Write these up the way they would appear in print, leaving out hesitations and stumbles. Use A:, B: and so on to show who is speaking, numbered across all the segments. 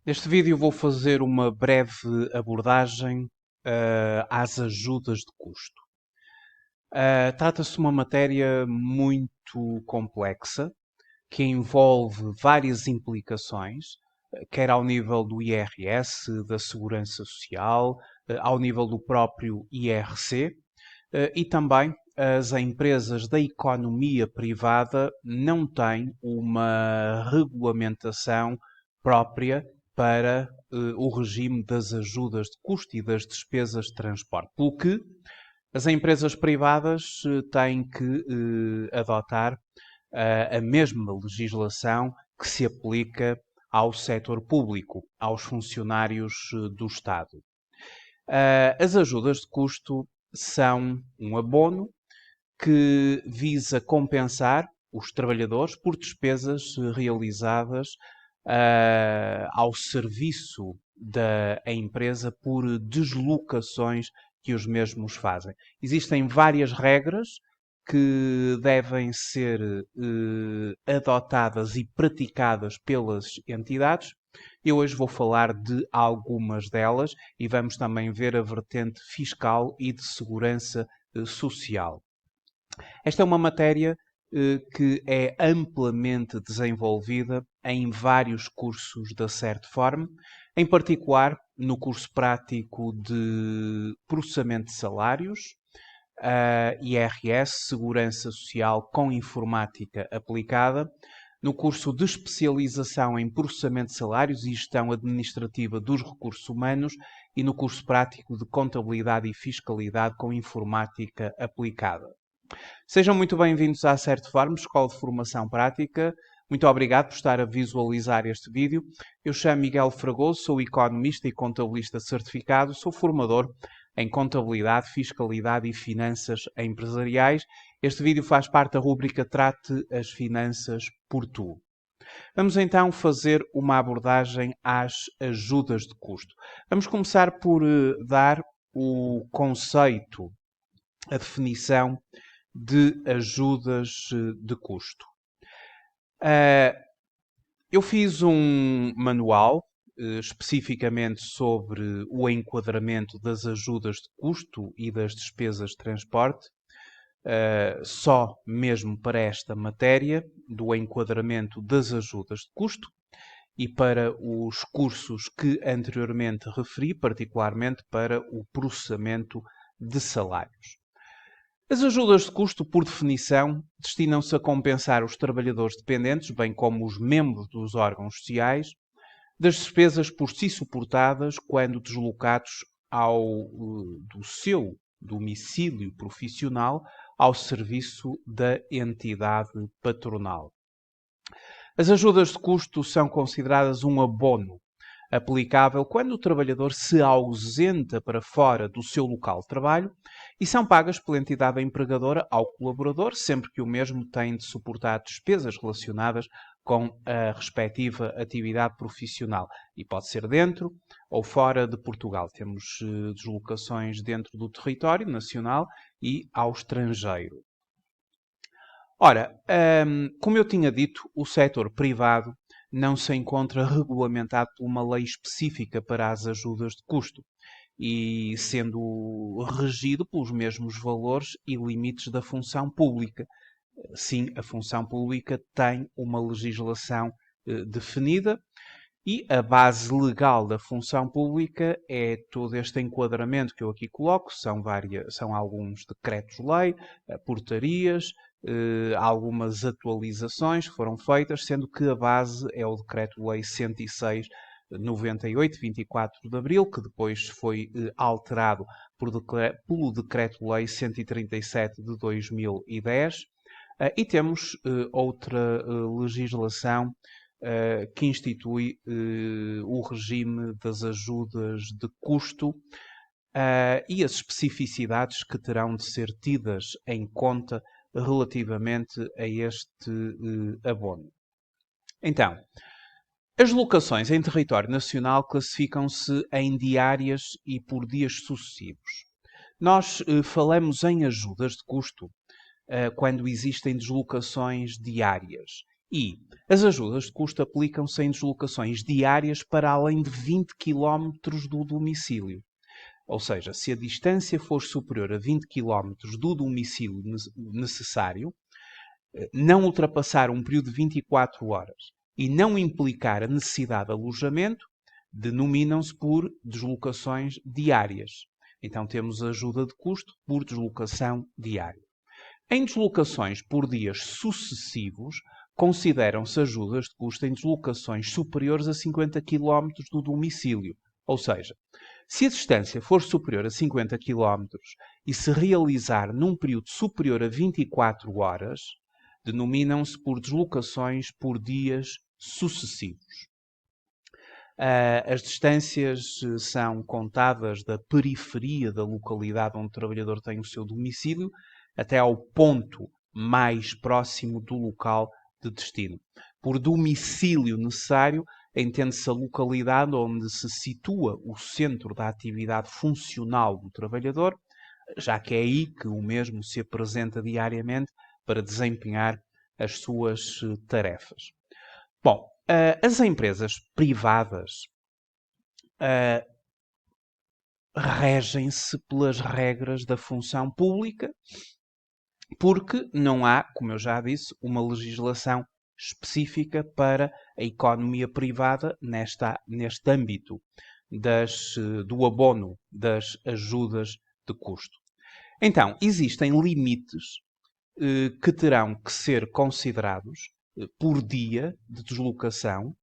A: Neste vídeo vou fazer uma breve abordagem às ajudas de custo. Trata-se de uma matéria muito complexa que envolve várias implicações, quer ao nível do IRS, da Segurança Social, ao nível do próprio IRC, e também as empresas da economia privada não têm uma regulamentação própria para o regime das ajudas de custo e das despesas de transporte. Pelo que as empresas privadas têm que adotar a mesma legislação que se aplica ao setor público, aos funcionários do Estado. As ajudas de custo são um abono que visa compensar os trabalhadores por despesas realizadas ao serviço da empresa por deslocações que os mesmos fazem. Existem várias regras que devem ser adotadas e praticadas pelas entidades. Eu hoje vou falar de algumas delas e vamos também ver a vertente fiscal e de segurança social. Esta é uma matéria que é amplamente desenvolvida em vários cursos da Certform, em particular no curso prático de processamento de salários, IRS, Segurança Social com Informática Aplicada, no curso de especialização em processamento de salários e gestão administrativa dos recursos humanos e no curso prático de contabilidade e fiscalidade com informática aplicada. Sejam muito bem-vindos à Certform, Escola de Formação Prática. Muito obrigado por estar a visualizar este vídeo. Eu chamo Miguel Fragoso, sou economista e contabilista certificado, sou formador em contabilidade, fiscalidade e finanças empresariais. Este vídeo faz parte da rúbrica Trate as Finanças por Tu. Vamos então fazer uma abordagem às ajudas de custo. Vamos começar por dar o conceito, a definição de ajudas de custo. Eu fiz um manual especificamente sobre o enquadramento das ajudas de custo e das despesas de transporte, só mesmo para esta matéria do enquadramento das ajudas de custo e para os cursos que anteriormente referi, particularmente para o processamento de salários. As ajudas de custo, por definição, destinam-se a compensar os trabalhadores dependentes, bem como os membros dos órgãos sociais, das despesas por si suportadas quando deslocados do seu domicílio profissional ao serviço da entidade patronal. As ajudas de custo são consideradas um abono aplicável quando o trabalhador se ausenta para fora do seu local de trabalho e são pagas pela entidade empregadora ao colaborador, sempre que o mesmo tem de suportar despesas relacionadas com a respectiva atividade profissional. E pode ser dentro ou fora de Portugal. Temos deslocações dentro do território nacional e ao estrangeiro. Ora, como eu tinha dito, o setor privado não se encontra regulamentado por uma lei específica para as ajudas de custo e sendo regido pelos mesmos valores e limites da função pública. Sim, a função pública tem uma legislação definida e a base legal da função pública é todo este enquadramento que eu aqui coloco, são alguns decretos-lei, portarias, algumas atualizações que foram feitas, sendo que a base é o Decreto-Lei 106 98, 24 de Abril, que depois foi alterado pelo Decreto-Lei 137 de 2010. E temos outra legislação que institui o regime das ajudas de custo e as especificidades que terão de ser tidas em conta relativamente a este abono. Então, as locações em território nacional classificam-se em diárias e por dias sucessivos. Nós falamos em ajudas de custo quando existem deslocações diárias E as ajudas de custo aplicam-se em deslocações diárias para além de 20 quilómetros do domicílio. Ou seja, se a distância for superior a 20 quilómetros do domicílio necessário, não ultrapassar um período de 24 horas e não implicar a necessidade de alojamento, denominam-se por deslocações diárias. Então temos ajuda de custo por deslocação diária. Em deslocações por dias sucessivos, consideram-se ajudas de custo em deslocações superiores a 50 km do domicílio. Ou seja, se a distância for superior a 50 km e se realizar num período superior a 24 horas, denominam-se por deslocações por dias sucessivos. As distâncias são contadas da periferia da localidade onde o trabalhador tem o seu domicílio até ao ponto mais próximo do local de destino. Por domicílio necessário, entende-se a localidade onde se situa o centro da atividade funcional do trabalhador, já que é aí que o mesmo se apresenta diariamente para desempenhar as suas tarefas. Bom, as empresas privadas regem-se pelas regras da função pública, porque não há, como eu já disse, uma legislação específica para a economia privada neste âmbito do abono das ajudas de custo. Então, existem limites que terão que ser considerados por dia de deslocação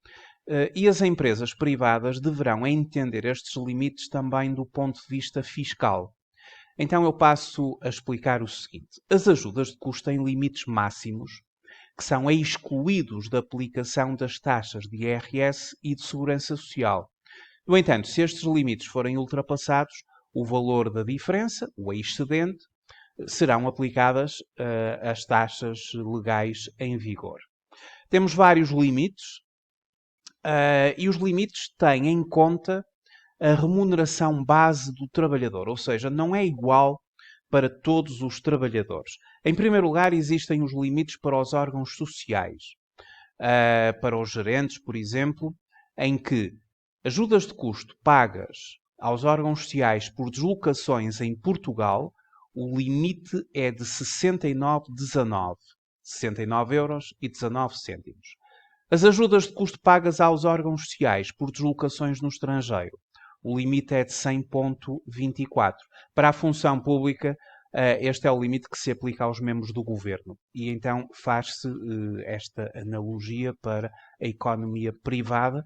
A: e as empresas privadas deverão entender estes limites também do ponto de vista fiscal. Então eu passo a explicar o seguinte. As ajudas de custo têm limites máximos que são excluídos da aplicação das taxas de IRS e de Segurança Social. No entanto, se estes limites forem ultrapassados, o valor da diferença, o excedente, serão aplicadas as taxas legais em vigor. Temos vários limites e os limites têm em conta a remuneração base do trabalhador, ou seja, não é igual para todos os trabalhadores. Em primeiro lugar, existem os limites para os órgãos sociais, para os gerentes, por exemplo, em que ajudas de custo pagas aos órgãos sociais por deslocações em Portugal, o limite é de 69,19 euros e 19 cêntimos. As ajudas de custo pagas aos órgãos sociais por deslocações no estrangeiro, o limite é de 100,24. Para a função pública, este é o limite que se aplica aos membros do governo. E então faz-se esta analogia para a economia privada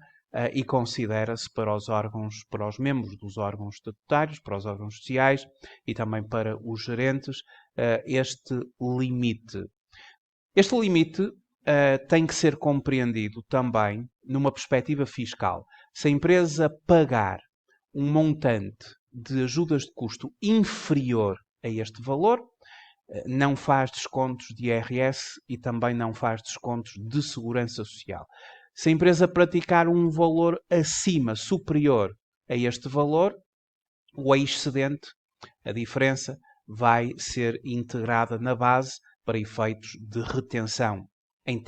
A: e considera-se para os membros dos órgãos estatutários, para os órgãos sociais e também para os gerentes, este limite. Este limite tem que ser compreendido também numa perspectiva fiscal. Se a empresa pagar um montante de ajudas de custo inferior a este valor, não faz descontos de IRS e também não faz descontos de Segurança Social. Se a empresa praticar um valor acima, superior a este valor, o excedente, a diferença, vai ser integrada na base para efeitos de retenção em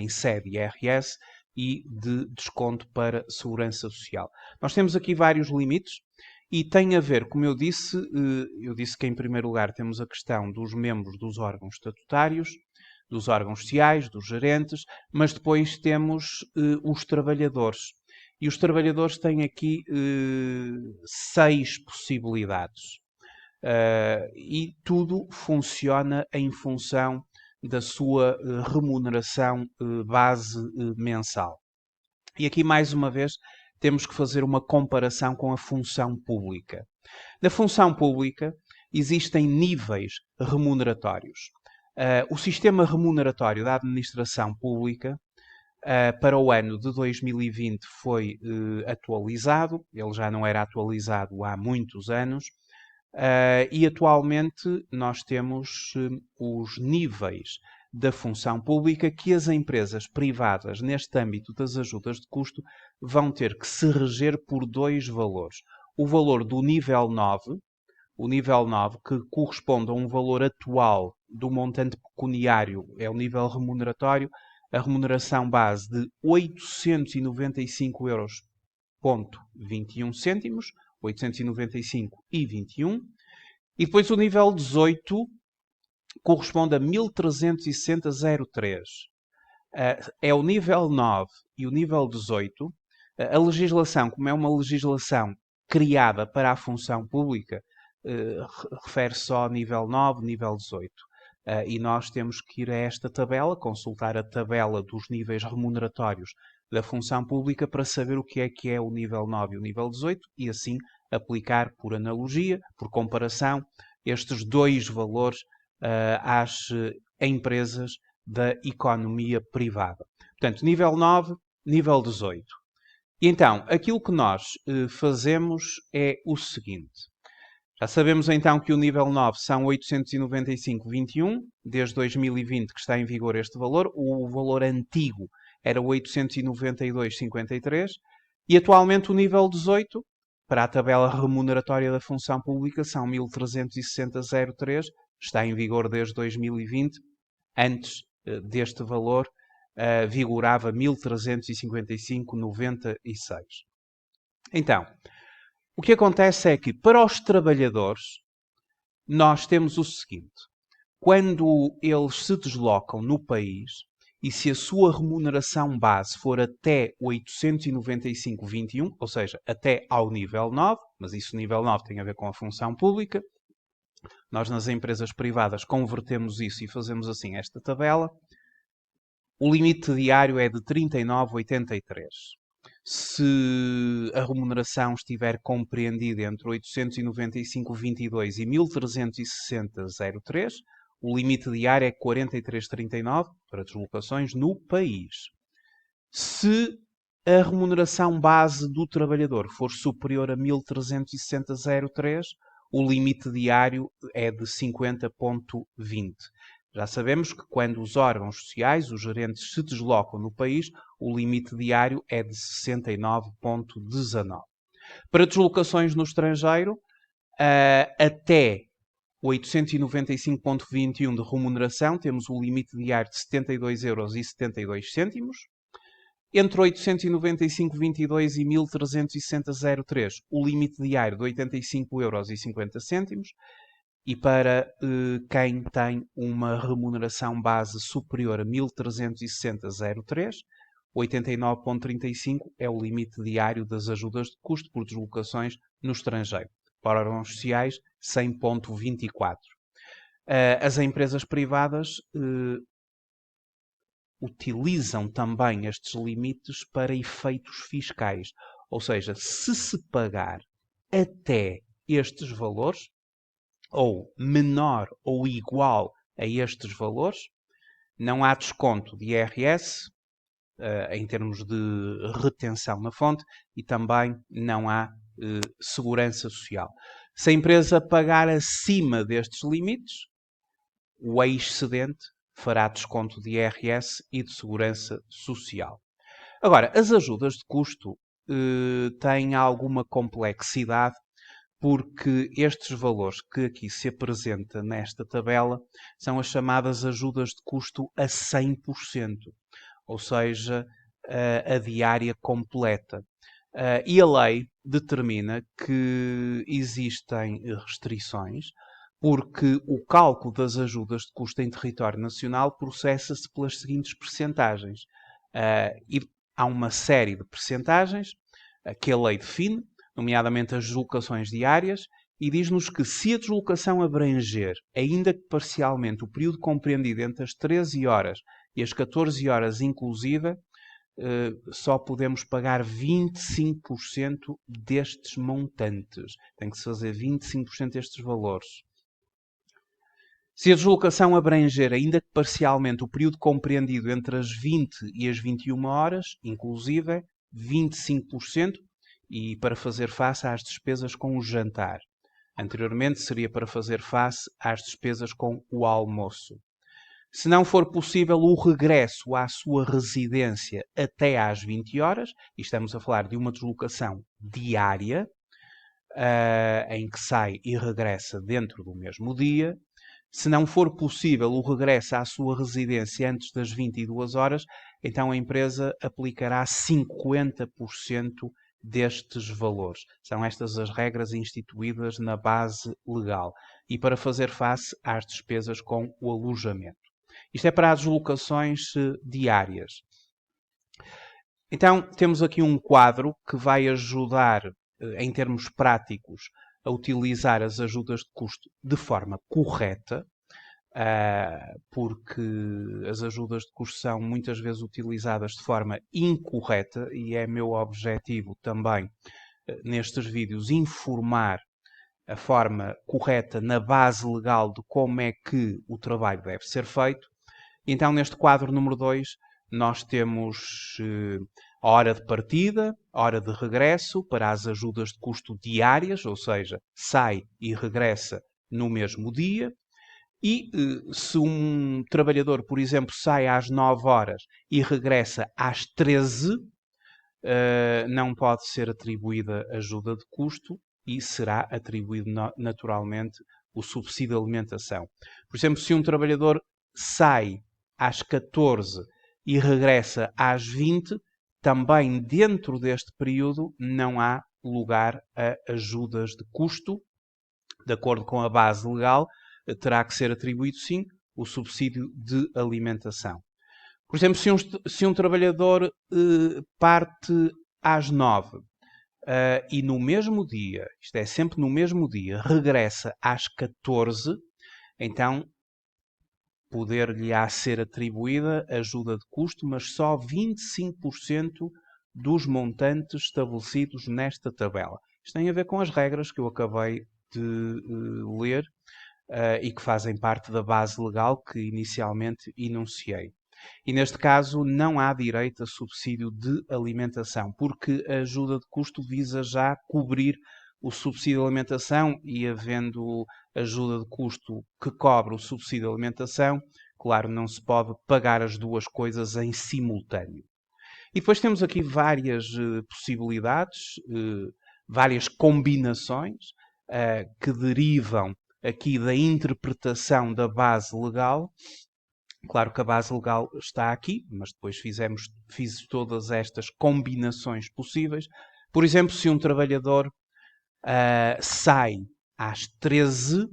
A: sede IRS e de desconto para Segurança Social. Nós temos aqui vários limites e tem a ver, como eu disse que em primeiro lugar temos a questão dos membros dos órgãos estatutários, dos órgãos sociais, dos gerentes, mas depois temos os trabalhadores. E os trabalhadores têm aqui 6 possibilidades. E tudo funciona em função da sua remuneração base mensal. E aqui, mais uma vez, temos que fazer uma comparação com a função pública. Na função pública, existem níveis remuneratórios. O sistema remuneratório da administração pública para o ano de 2020 foi atualizado. Ele já não era atualizado há muitos anos. E atualmente nós temos os níveis da função pública que as empresas privadas, neste âmbito das ajudas de custo, vão ter que se reger por 2 valores. O valor do nível 9, que corresponde a um valor atual do montante pecuniário, é o nível remuneratório a remuneração base de 895 euros, 21 cêntimos, 895,21. E depois o nível 18 corresponde a 1360,03. É o nível 9 e o nível 18. A legislação, como é uma legislação criada para a função pública, refere só ao nível 9, nível 18. E nós temos que ir a esta tabela, consultar a tabela dos níveis remuneratórios da função pública para saber o que é o nível 9 e o nível 18 e assim aplicar por analogia, por comparação, estes dois valores às empresas da economia privada. Portanto, nível 9, nível 18. E então, aquilo que nós fazemos é o seguinte. Já sabemos então que o nível 9 são 895,21, desde 2020 que está em vigor este valor. O valor antigo era 892,53 e atualmente o nível 18, para a tabela remuneratória da função pública, são 1360,03, está em vigor desde 2020. Antes deste valor vigorava 1355,96. Então, o que acontece é que, para os trabalhadores, nós temos o seguinte. Quando eles se deslocam no país e se a sua remuneração base for até 895,21, ou seja, até ao nível 9, mas isso nível 9 tem a ver com a função pública, nós nas empresas privadas convertemos isso e fazemos assim esta tabela. O limite diário é de 39,83. Se a remuneração estiver compreendida entre 895,22 e 1360,03, o limite diário é 43,39 para deslocações no país. Se a remuneração base do trabalhador for superior a 1360,03, o limite diário é de 50,20. Já sabemos que quando os órgãos sociais, os gerentes, se deslocam no país, o limite diário é de 69,19. Para deslocações no estrangeiro, até 895,21 de remuneração, temos o limite diário de 72,72 €. Entre 895,22 e 1360,03, o limite diário de 85,50 €. E para quem tem uma remuneração base superior a 1360,03, 89,35 é o limite diário das ajudas de custo por deslocações no estrangeiro. Para órgãos sociais, 100,24. As empresas privadas utilizam também estes limites para efeitos fiscais. Ou seja, se pagar até estes valores, ou menor ou igual a estes valores, não há desconto de IRS em termos de retenção na fonte e também não há segurança social. Se a empresa pagar acima destes limites, o excedente fará desconto de IRS e de segurança social. Agora, as ajudas de custo têm alguma complexidade, porque estes valores que aqui se apresenta nesta tabela são as chamadas ajudas de custo a 100%, ou seja, a diária completa. E a lei determina que existem restrições, porque o cálculo das ajudas de custo em território nacional processa-se pelas seguintes percentagens. E há uma série de percentagens que a lei define, nomeadamente as deslocações diárias, e diz-nos que se a deslocação abranger, ainda que parcialmente, o período compreendido entre as 13 horas e as 14 horas inclusive, só podemos pagar 25% destes montantes. Tem que se fazer 25% destes valores. Se a deslocação abranger, ainda que parcialmente, o período compreendido entre as 20 e as 21 horas, inclusive, 25%, e para fazer face às despesas com o jantar. Anteriormente seria para fazer face às despesas com o almoço. Se não for possível o regresso à sua residência até às 20 horas, e estamos a falar de uma deslocação diária, em que sai e regressa dentro do mesmo dia, Se não for possível o regresso à sua residência antes das 22 horas, então a empresa aplicará 50% destes valores. São estas as regras instituídas na base legal e para fazer face às despesas com o alojamento. Isto é para as deslocações diárias. Então, temos aqui um quadro que vai ajudar, em termos práticos, a utilizar as ajudas de custo de forma correta, porque as ajudas de custo são muitas vezes utilizadas de forma incorreta e é meu objetivo também, nestes vídeos, informar a forma correta na base legal de como é que o trabalho deve ser feito. Então, neste quadro número 2, nós temos a hora de partida, a hora de regresso para as ajudas de custo diárias, ou seja, sai e regressa no mesmo dia. E se um trabalhador, por exemplo, sai às 9 horas e regressa às 13, não pode ser atribuída ajuda de custo e será atribuído naturalmente o subsídio de alimentação. Por exemplo, se um trabalhador sai às 14 e regressa às 20, também dentro deste período não há lugar a ajudas de custo. De acordo com a base legal, terá que ser atribuído, sim, o subsídio de alimentação. Por exemplo, se um trabalhador parte às 9 e no mesmo dia, isto é sempre no mesmo dia, regressa às 14, então poder-lhe-á ser atribuída ajuda de custo, mas só 25% dos montantes estabelecidos nesta tabela. Isto tem a ver com as regras que eu acabei de ler e que fazem parte da base legal que inicialmente enunciei. E neste caso não há direito a subsídio de alimentação, porque a ajuda de custo visa já cobrir o subsídio de alimentação e havendo ajuda de custo que cobre o subsídio de alimentação, claro, não se pode pagar as duas coisas em simultâneo. E depois temos aqui várias possibilidades, várias combinações que derivam aqui da interpretação da base legal. Claro que a base legal está aqui, mas depois fiz todas estas combinações possíveis. Por exemplo, se um trabalhador sai às 13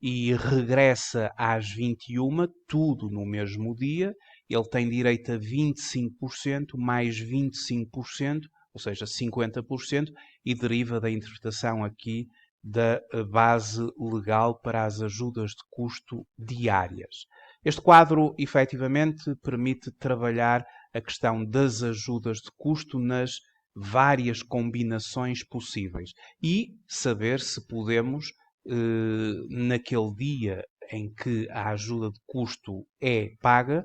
A: e regressa às 21, tudo no mesmo dia, ele tem direito a 25% mais 25%, ou seja, 50%, e deriva da interpretação aqui da base legal para as ajudas de custo diárias. Este quadro, efetivamente, permite trabalhar a questão das ajudas de custo nas várias combinações possíveis e saber se podemos, naquele dia em que a ajuda de custo é paga,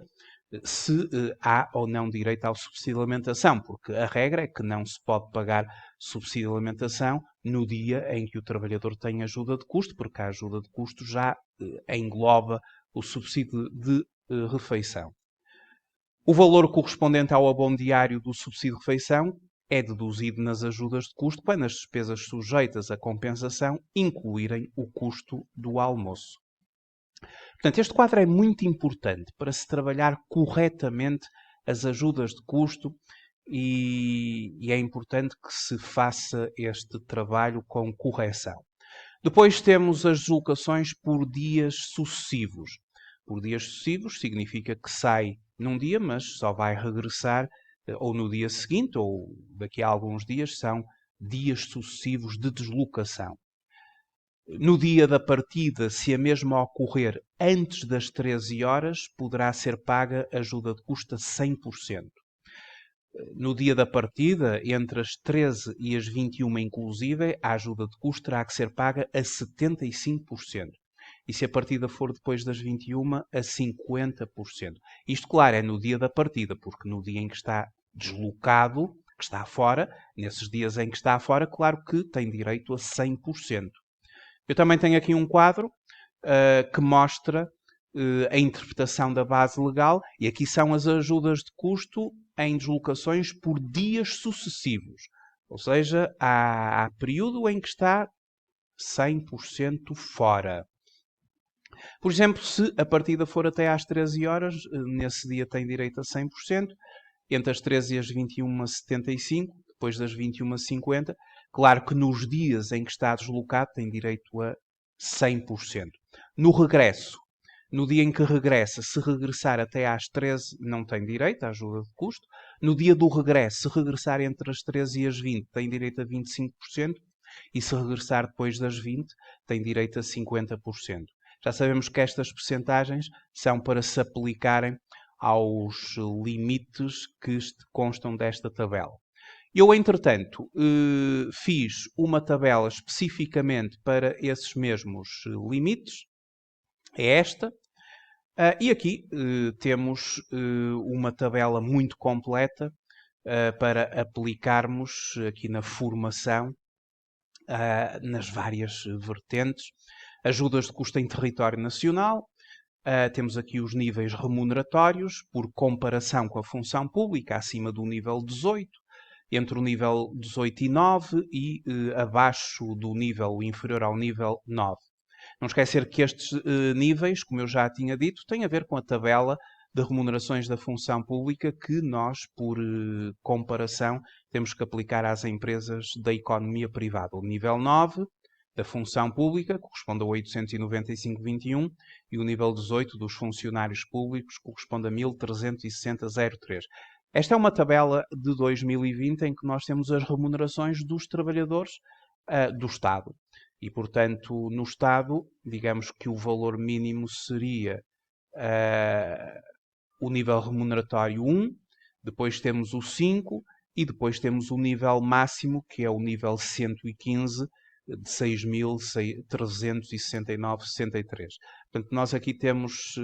A: se há ou não direito ao subsídio de alimentação, porque a regra é que não se pode pagar subsídio de alimentação no dia em que o trabalhador tem ajuda de custo, porque a ajuda de custo já engloba o subsídio de refeição. O valor correspondente ao abono diário do subsídio de refeição é deduzido nas ajudas de custo quando as despesas sujeitas à compensação incluírem o custo do almoço. Portanto, este quadro é muito importante para se trabalhar corretamente as ajudas de custo e é importante que se faça este trabalho com correção. Depois temos as deslocações por dias sucessivos. Por dias sucessivos significa que sai num dia, mas só vai regressar ou no dia seguinte ou daqui a alguns dias. São dias sucessivos de deslocação. No dia da partida, se a mesma ocorrer antes das 13 horas, poderá ser paga ajuda de custo a 100%. No dia da partida, entre as 13 e as 21 inclusive, a ajuda de custo terá que ser paga a 75%. E se a partida for depois das 21, a 50%. Isto, claro, é no dia da partida, porque no dia em que está deslocado, que está fora, nesses dias em que está fora, claro que tem direito a 100%. Eu também tenho aqui um quadro que mostra a interpretação da base legal e aqui são as ajudas de custo em deslocações por dias sucessivos. Ou seja, há período em que está 100% fora. Por exemplo, se a partida for até às 13 horas, nesse dia tem direito a 100%, entre as 13 e as 21, 75%, depois das 21, 50%. Claro que nos dias em que está deslocado tem direito a 100%. No regresso, no dia em que regressa, se regressar até às 13, não tem direito à ajuda de custo. No dia do regresso, se regressar entre as 13 e as 20, tem direito a 25%. E se regressar depois das 20, tem direito a 50%. Já sabemos que estas percentagens são para se aplicarem aos limites que constam desta tabela. Eu, entretanto, fiz uma tabela especificamente para esses mesmos limites. É esta. E aqui temos uma tabela muito completa para aplicarmos aqui na formação, nas várias vertentes. Ajudas de custo em território nacional. Temos aqui os níveis remuneratórios por comparação com a função pública, acima do nível 18, entre o nível 18 e 9 e abaixo do nível inferior ao nível 9. Não esquecer que estes níveis, como eu já tinha dito, têm a ver com a tabela de remunerações da função pública que nós, por comparação, temos que aplicar às empresas da economia privada. O nível 9 da função pública corresponde a 895,21 e o nível 18 dos funcionários públicos corresponde a 1.360,03. Esta é uma tabela de 2020 em que nós temos as remunerações dos trabalhadores do Estado. E, portanto, no Estado, digamos que o valor mínimo seria o nível remuneratório 1, depois temos o 5 e depois temos o nível máximo, que é o nível 115, de 6.369,63. Portanto, nós aqui temos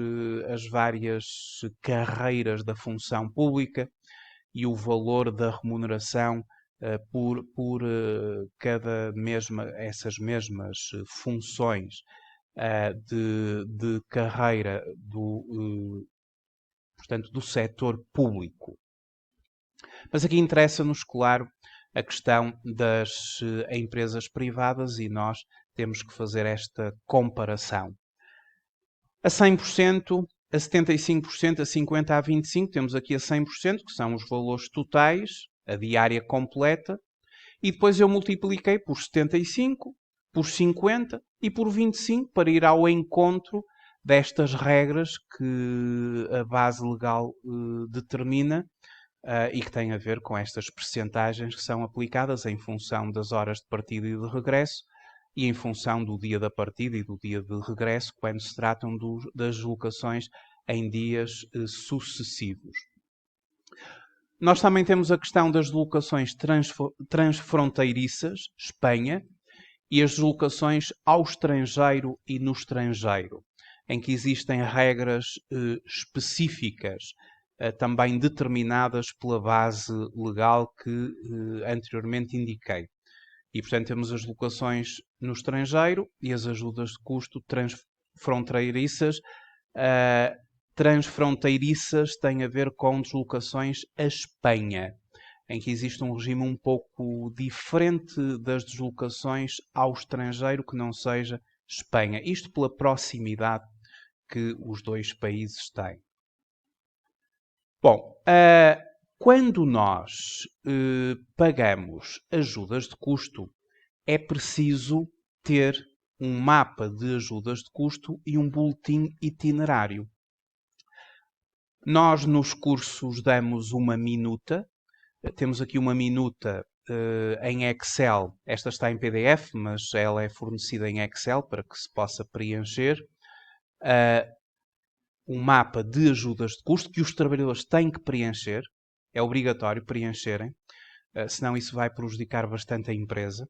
A: as várias carreiras da função pública e o valor da remuneração por cada essas mesmas funções de carreira portanto, do setor público. Mas aqui interessa-nos, claro, a questão das empresas privadas e nós temos que fazer esta comparação. A 100%, a 75%, a 50%, a 25%, temos aqui a 100%, que são os valores totais, a diária completa, e depois eu multipliquei por 75, por 50 e por 25 para ir ao encontro destas regras que a base legal determina e que têm a ver com estas percentagens que são aplicadas em função das horas de partida e de regresso e em função do dia da partida e do dia de regresso, quando se tratam das deslocações em dias sucessivos. Nós também temos a questão das deslocações transfronteiriças, Espanha, e as deslocações ao estrangeiro e no estrangeiro, em que existem regras específicas, também determinadas pela base legal que anteriormente indiquei. E, portanto, temos as deslocações no estrangeiro e as ajudas de custo transfronteiriças. Transfronteiriças têm a ver com deslocações a Espanha, em que existe um regime um pouco diferente das deslocações ao estrangeiro que não seja Espanha. Isto pela proximidade que os dois países têm. Bom, quando nós pagamos ajudas de custo, é preciso ter um mapa de ajudas de custo e um boletim itinerário. Nós nos cursos damos uma minuta. Temos aqui uma minuta em Excel. Esta está em PDF, mas ela é fornecida em Excel para que se possa preencher. Um mapa de ajudas de custo que os trabalhadores têm que preencher. É obrigatório preencherem, senão isso vai prejudicar bastante a empresa.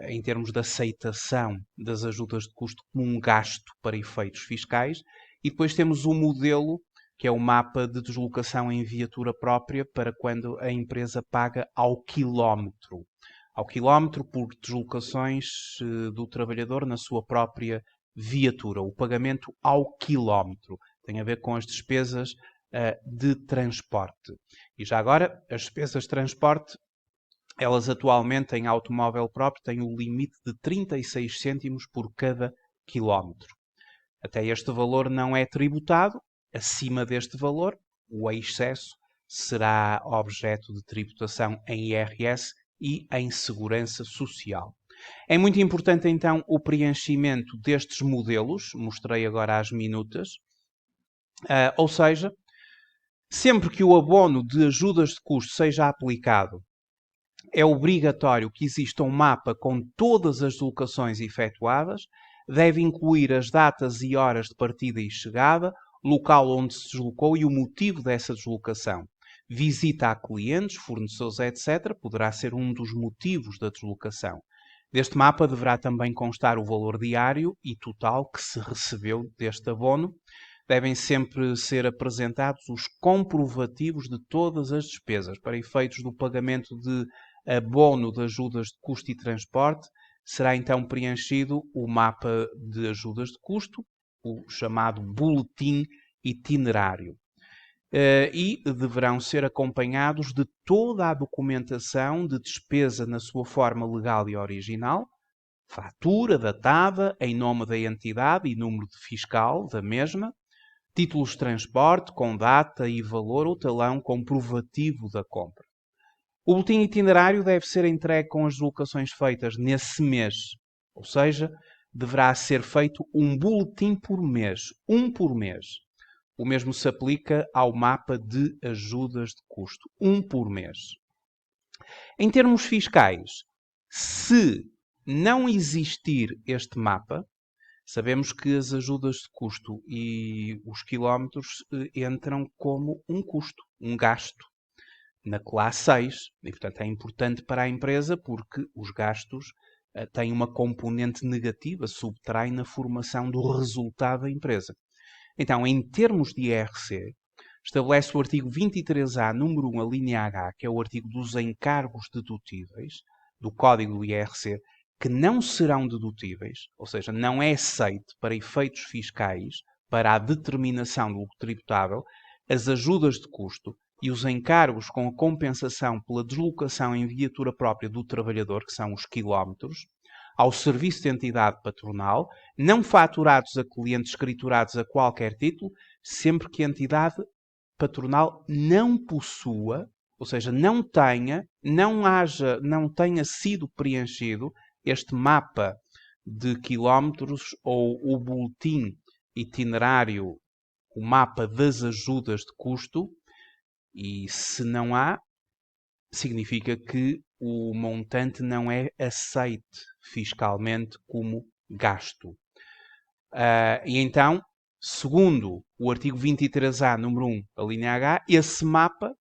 A: Em termos de aceitação das ajudas de custo como um gasto para efeitos fiscais. E depois temos o modelo, que é o mapa de deslocação em viatura própria para quando a empresa paga ao quilómetro. Ao quilómetro por deslocações do trabalhador na sua própria viatura. O pagamento ao quilómetro tem a ver com as despesas de transporte. E já agora, as despesas de transporte, elas atualmente em automóvel próprio têm o limite de 36 cêntimos por cada quilómetro. Até este valor não é tributado. Acima deste valor, o excesso será objeto de tributação em IRS e em Segurança Social. É muito importante, então, o preenchimento destes modelos. Mostrei agora as minutas. Ou seja, sempre que o abono de ajudas de custo seja aplicado, é obrigatório que exista um mapa com todas as deslocações efetuadas, deve incluir as datas e horas de partida e chegada, local onde se deslocou e o motivo dessa deslocação. Visita a clientes, fornecedores, etc. poderá ser um dos motivos da deslocação. Deste mapa deverá também constar o valor diário e total que se recebeu deste abono. Devem sempre ser apresentados os comprovativos de todas as despesas para efeitos do pagamento de abono de ajudas de custo e transporte. Será então preenchido o mapa de ajudas de custo, o chamado boletim itinerário. E deverão ser acompanhados de toda a documentação de despesa na sua forma legal e original, fatura datada em nome da entidade e número de fiscal da mesma, títulos de transporte com data e valor ou talão comprovativo da compra. O boletim itinerário deve ser entregue com as deslocações feitas nesse mês, ou seja, deverá ser feito um boletim por mês, um por mês. O mesmo se aplica ao mapa de ajudas de custo, um por mês. Em termos fiscais, se não existir este mapa, sabemos que as ajudas de custo e os quilómetros entram como um custo, um gasto, na classe 6. E, portanto, é importante para a empresa porque os gastos têm uma componente negativa, subtrai na formação do resultado da empresa. Então, em termos de IRC, estabelece o artigo 23A, número 1, a linha H, que é o artigo dos encargos dedutíveis do Código do IRC, que não serão dedutíveis, ou seja, não é aceite para efeitos fiscais, para a determinação do lucro tributável, as ajudas de custo e os encargos com a compensação pela deslocação em viatura própria do trabalhador, que são os quilómetros, ao serviço de entidade patronal, não faturados a clientes escriturados a qualquer título, sempre que a entidade patronal não possua, ou seja, não tenha sido preenchido este mapa de quilómetros ou o boletim itinerário, o mapa das ajudas de custo, e se não há, significa que o montante não é aceite fiscalmente como gasto. E então, segundo o artigo 23A, número 1, a linha H, esse mapa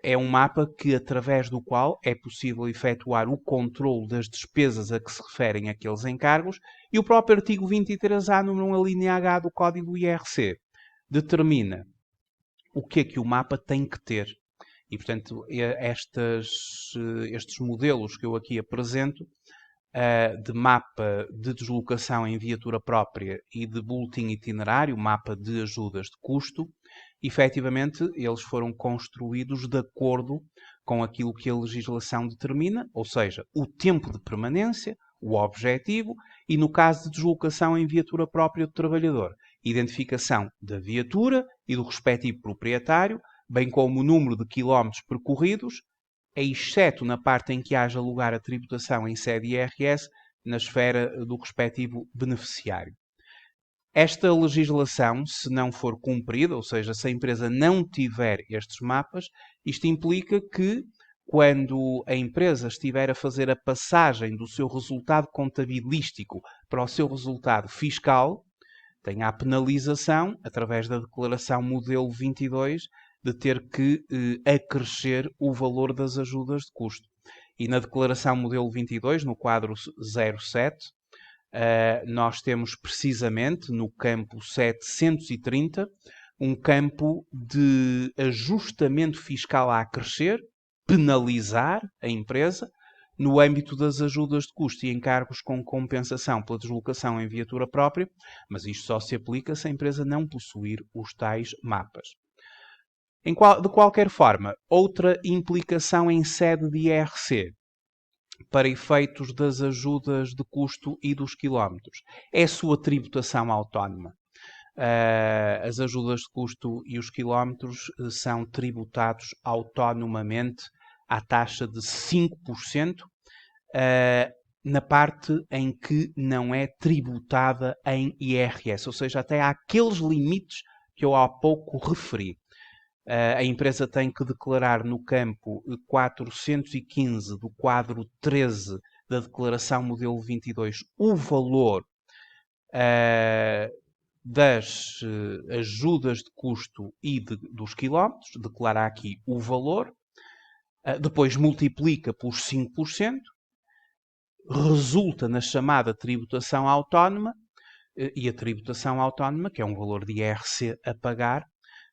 A: é um mapa que, através do qual é possível efetuar o controle das despesas a que se referem aqueles encargos, e o próprio artigo 23A, número 1, a linha H do Código do IRC, determina o que o mapa tem que ter. E, portanto, estes modelos que eu aqui apresento, de mapa de deslocação em viatura própria e de boletim itinerário, mapa de ajudas de custo, efetivamente, eles foram construídos de acordo com aquilo que a legislação determina, ou seja, o tempo de permanência, o objetivo e, no caso de deslocação em viatura própria do trabalhador, identificação da viatura e do respectivo proprietário, bem como o número de quilómetros percorridos, exceto na parte em que haja lugar a tributação em sede IRS, na esfera do respectivo beneficiário. Esta legislação, se não for cumprida, ou seja, se a empresa não tiver estes mapas, isto implica que, quando a empresa estiver a fazer a passagem do seu resultado contabilístico para o seu resultado fiscal, tenha a penalização, através da declaração modelo 22, de ter que acrescer o valor das ajudas de custo. E na declaração modelo 22, no quadro 07, nós temos precisamente no campo 730 um campo de ajustamento fiscal a acrescer, penalizar a empresa, no âmbito das ajudas de custo e encargos com compensação pela deslocação em viatura própria, mas isto só se aplica se a empresa não possuir os tais mapas. De qualquer forma, outra implicação em sede de IRC. para efeitos das ajudas de custo e dos quilómetros. É a sua tributação autónoma. As ajudas de custo e os quilómetros são tributados autonomamente à taxa de 5%, na parte em que não é tributada em IRS, ou seja, até àqueles limites que eu há pouco referi. A empresa tem que declarar no campo 415 do quadro 13 da declaração modelo 22 o valor das ajudas de custo e dos quilómetros, declara aqui o valor, depois multiplica por 5%, resulta na chamada tributação autónoma, e a tributação autónoma, que é um valor de IRC a pagar,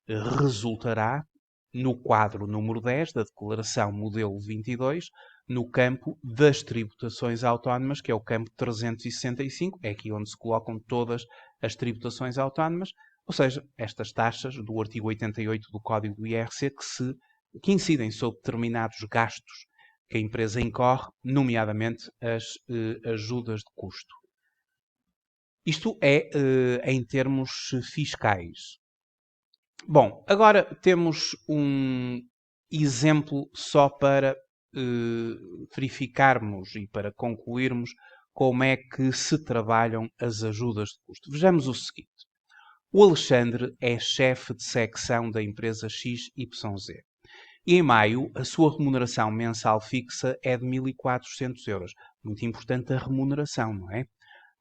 A: resultará no quadro número 10 da declaração modelo 22, no campo das tributações autónomas, que é o campo 365, é aqui onde se colocam todas as tributações autónomas, ou seja, estas taxas do artigo 88 do Código do IRC que incidem sobre determinados gastos que a empresa incorre, nomeadamente as ajudas de custo. Isto é em termos fiscais. Bom, agora temos um exemplo só para verificarmos e para concluirmos como é que se trabalham as ajudas de custo. Vejamos o seguinte. O Alexandre é chefe de secção da empresa XYZ. E em maio, a sua remuneração mensal fixa é de 1.400 euros. Muito importante a remuneração, não é?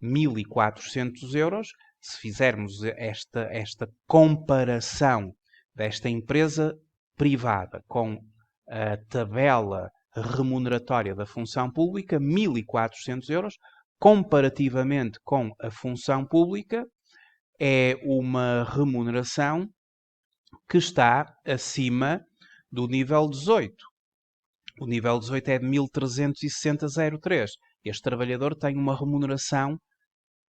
A: 1.400 euros. Se fizermos esta comparação desta empresa privada com a tabela remuneratória da função pública, 1.400 euros, comparativamente com a função pública, é uma remuneração que está acima do nível 18. O nível 18 é de 1.360,03. Este trabalhador tem uma remuneração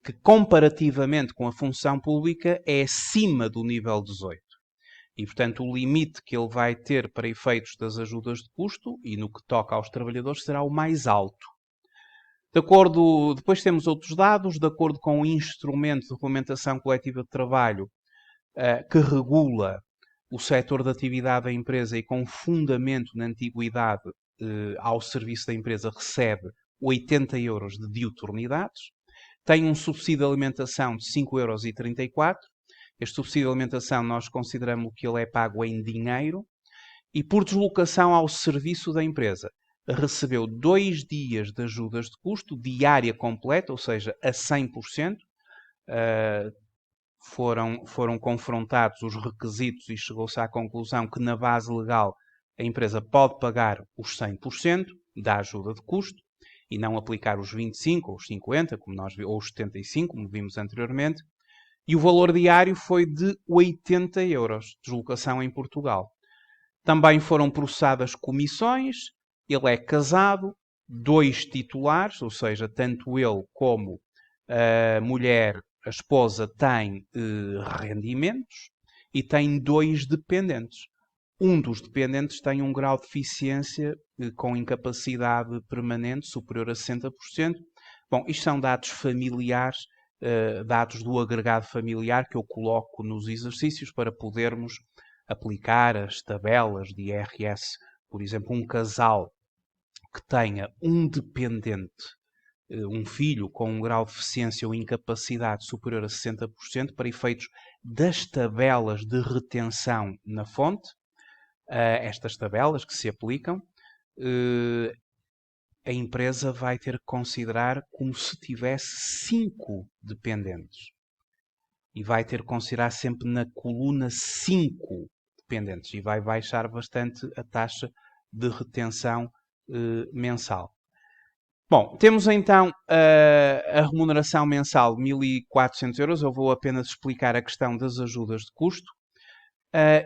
A: que, comparativamente com a função pública, é acima do nível 18. E, portanto, o limite que ele vai ter para efeitos das ajudas de custo e no que toca aos trabalhadores será o mais alto. Depois temos outros dados, de acordo com o instrumento de regulamentação coletiva de trabalho que regula o setor de atividade da empresa e com fundamento na antiguidade ao serviço da empresa recebe 80 euros de diuturnidades. Tem um subsídio de alimentação de 5,34 euros. Este subsídio de alimentação nós consideramos que ele é pago em dinheiro e por deslocação ao serviço da empresa. Recebeu 2 dias de ajudas de custo, diária completa, ou seja, a 100%. Foram confrontados os requisitos e chegou-se à conclusão que na base legal a empresa pode pagar os 100% da ajuda de custo e não aplicar os 25% ou os 50%, ou os 75%, como vimos anteriormente. E o valor diário foi de 80 euros, deslocação em Portugal. Também foram processadas comissões, ele é casado, 2 titulares, ou seja, tanto ele como a mulher, a esposa, têm rendimentos e tem 2 dependentes. Um dos dependentes tem um grau de deficiência com incapacidade permanente superior a 60%. Bom, isto são dados familiares, dados do agregado familiar que eu coloco nos exercícios para podermos aplicar as tabelas de IRS. Por exemplo, um casal que tenha um dependente, um filho com um grau de deficiência ou incapacidade superior a 60%, para efeitos das tabelas de retenção na fonte, estas tabelas que se aplicam, a empresa vai ter que considerar como se tivesse 5 dependentes. E vai ter que considerar sempre na coluna 5 dependentes. E vai baixar bastante a taxa de retenção mensal. Bom, temos então a remuneração mensal de 1.400 euros. Eu vou apenas explicar a questão das ajudas de custo.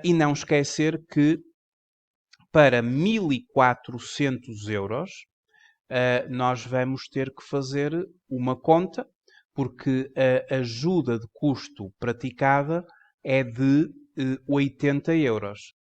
A: E não esquecer que para 1.400 euros nós vamos ter que fazer uma conta, porque a ajuda de custo praticada é de 80 euros.